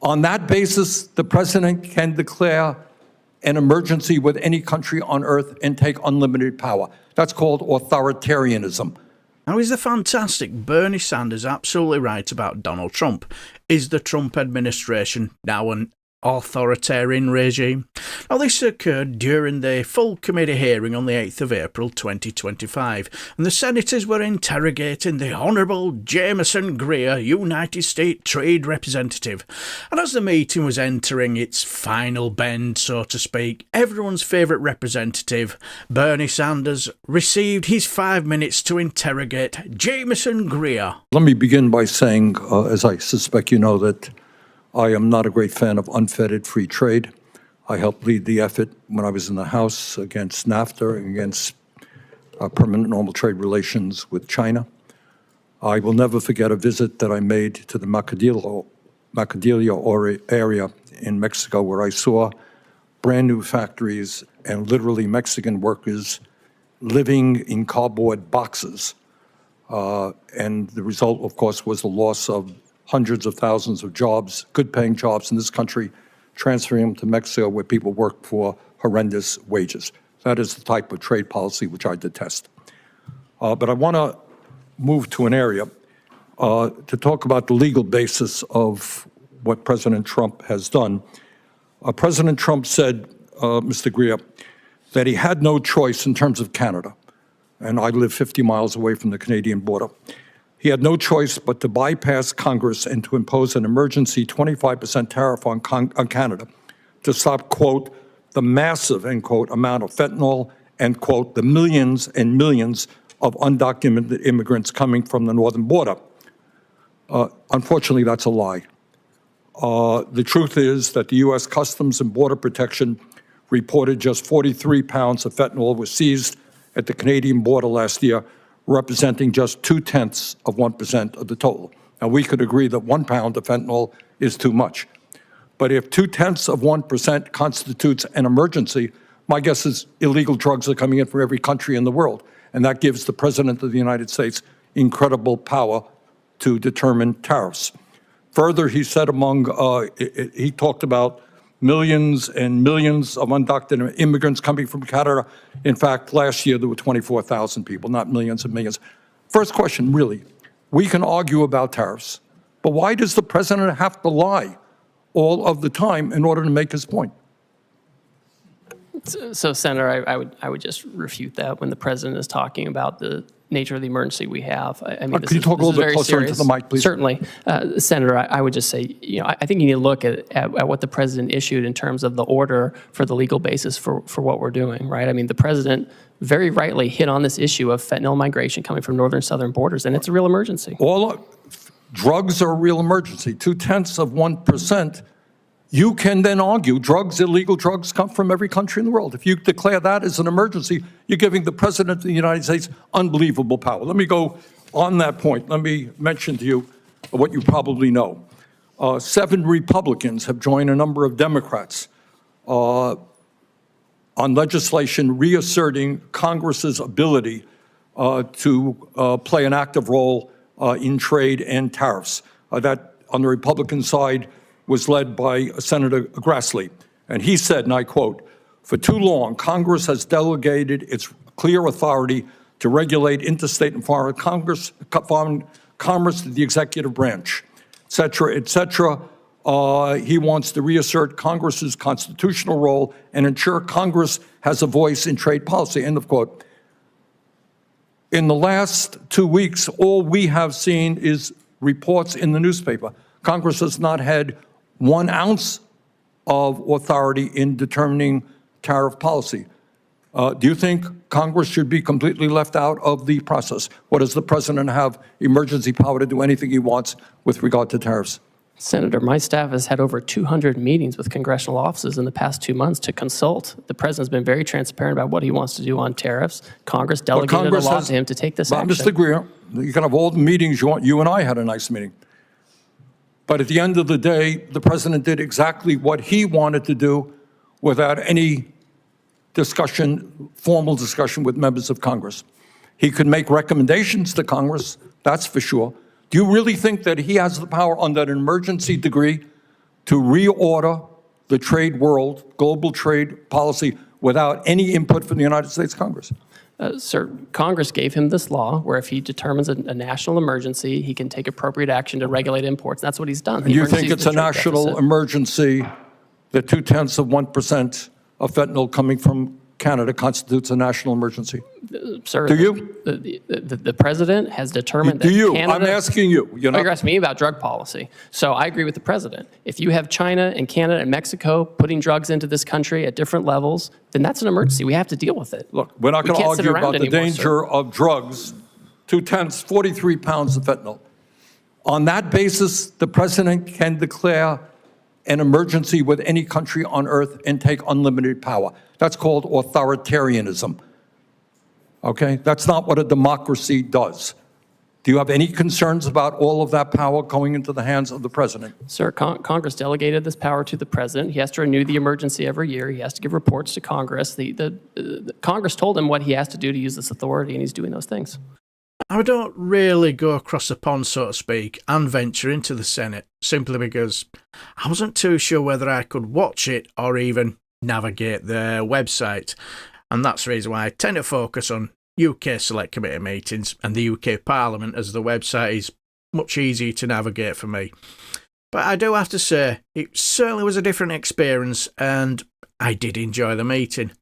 On that basis, the president can declare an emergency with any country on earth and take unlimited power. That's called authoritarianism. Now, is the fantastic Bernie Sanders absolutely right about Donald Trump? Is the Trump administration now an authoritarian regime? Now, this occurred during the full committee hearing on the 8th of April 2025, and the senators were interrogating the Honourable Jamieson Greer, United States Trade Representative. And as the meeting was entering its final bend, so to speak, everyone's favourite representative, Bernie Sanders, received his 5 minutes to interrogate Jamieson Greer. Let me begin by saying, as I suspect you know, that I am not a great fan of unfettered free trade. I helped lead the effort when I was in the House against NAFTA and against permanent normal trade relations with China. I will never forget a visit that I made to the Macadillo area in Mexico, where I saw brand new factories and literally Mexican workers living in cardboard boxes. And the result, of course, was the loss of hundreds of thousands of jobs, good-paying jobs in this country, transferring them to Mexico where people work for horrendous wages. That is the type of trade policy which I detest. But I want to move to an area to talk about the legal basis of what President Trump has done. President Trump said, Mr. Greer, that he had no choice in terms of Canada, and I live 50 miles away from the Canadian border. He had no choice but to bypass Congress and to impose an emergency 25% tariff on Canada to stop, quote, the massive, end quote, amount of fentanyl and, quote, the millions and millions of undocumented immigrants coming from the northern border. Unfortunately, that's a lie. The truth is that the U.S. Customs and Border Protection reported just 43 pounds of fentanyl was seized at the Canadian border last year, representing just 0.2% of the total. Now, we could agree that 1 pound of fentanyl is too much. But if 0.2% constitutes an emergency, my guess is illegal drugs are coming in from every country in the world. And that gives the President of the United States incredible power to determine tariffs. Further, he said he talked about millions and millions of undocumented immigrants coming from Canada. In fact, last year there were 24,000 people, not millions and millions. First question, really, we can argue about tariffs, but why does the president have to lie all of the time in order to make his point? So, Senator, I would just refute that when the president is talking about the nature of the emergency we have. I mean, could you talk a little bit closer into the mic, please? Certainly. Senator, I would just say, I think you need to look at what the president issued in terms of the order for the legal basis for what we're doing, right? I mean, the president very rightly hit on this issue of fentanyl migration coming from northern and southern borders, and it's a real emergency. Drugs are a real emergency. 0.2%. You can then argue illegal drugs come from every country in the world. If you declare that as an emergency, you're giving the President of the United States unbelievable power. Let me go on that point. Let me mention to you what you probably know. 7 Republicans have joined a number of Democrats on legislation reasserting Congress's ability to play an active role in trade and tariffs. That, on the Republican side, was led by Senator Grassley. And he said, and I quote, "For too long, Congress has delegated its clear authority to regulate interstate and foreign commerce to the executive branch, et cetera, et cetera." He wants to reassert Congress's constitutional role and ensure Congress has a voice in trade policy, end of quote. In the last 2 weeks, all we have seen is reports in the newspaper. Congress has not had 1 ounce of authority in determining tariff policy. Do you think Congress should be completely left out of the process? Or does the president have emergency power to do anything he wants with regard to tariffs? Senator, my staff has had over 200 meetings with congressional offices in the past 2 months to consult. The president's been very transparent about what he wants to do on tariffs. Congress delegated a law to him to take this action. Mr. Greer, you can have all the meetings you want. You and I had a nice meeting. But at the end of the day, the president did exactly what he wanted to do without any discussion, formal discussion with members of Congress. He could make recommendations to Congress, that's for sure. Do you really think that he has the power under an emergency degree to reorder the trade world, global trade policy, without any input from the United States Congress? Sir, Congress gave him this law where if he determines a national emergency, he can take appropriate action to regulate imports. That's what he's done. And you think it's a national emergency that 0.2% of fentanyl coming from Canada constitutes a national emergency? Sir, do you? The president has determined that do you? Canada, I'm asking you. You're asking me about drug policy. So I agree with the president. If you have China and Canada and Mexico putting drugs into this country at different levels, then that's an emergency. We have to deal with it. Look, we're not going to argue about the danger sir. of drugs. 0.2, 43 pounds of fentanyl. On that basis, the president can declare an emergency with any country on earth and take unlimited power. That's called authoritarianism. Okay? That's not what a democracy does. Do you have any concerns about all of that power going into the hands of the president? Sir, Congress delegated this power to the president. He has to renew the emergency every year. He has to give reports to Congress. The Congress told him what he has to do to use this authority, and he's doing those things. I don't really go across the pond, so to speak, and venture into the Senate, simply because I wasn't too sure whether I could watch it or even navigate their website. And that's the reason why I tend to focus on UK Select Committee meetings and the UK Parliament, as the website is much easier to navigate for me. But I do have to say, it certainly was a different experience, and I did enjoy the meeting.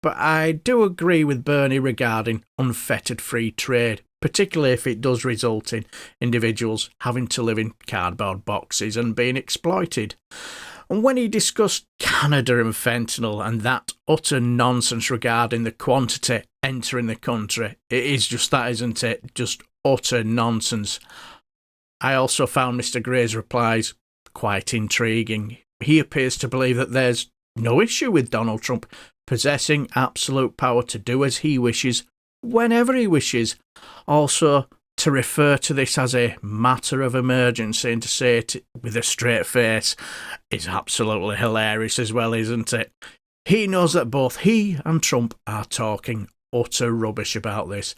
But I do agree with Bernie regarding unfettered free trade, particularly if it does result in individuals having to live in cardboard boxes and being exploited. And when he discussed Canada and fentanyl and that utter nonsense regarding the quantity entering the country, it is just that, isn't it? Just utter nonsense. I also found Mr. Greer's replies quite intriguing. He appears to believe that there's no issue with Donald Trump possessing absolute power to do as he wishes, whenever he wishes. Also, to refer to this as a matter of emergency and to say it with a straight face is absolutely hilarious as well, isn't it? He knows that both he and Trump are talking utter rubbish about this.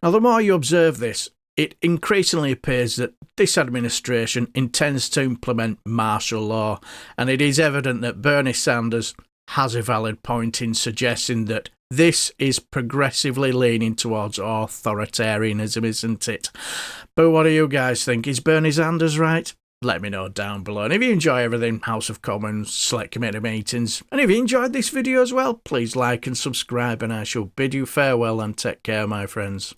Now, the more you observe this, it increasingly appears that this administration intends to implement martial law, and it is evident that Bernie Sanders has a valid point in suggesting that this is progressively leaning towards authoritarianism, isn't it? But what do you guys think? Is Bernie Sanders right? Let me know down below. And if you enjoy everything House of Commons, Select Committee meetings, and if you enjoyed this video as well, please like and subscribe, and I shall bid you farewell and take care, my friends.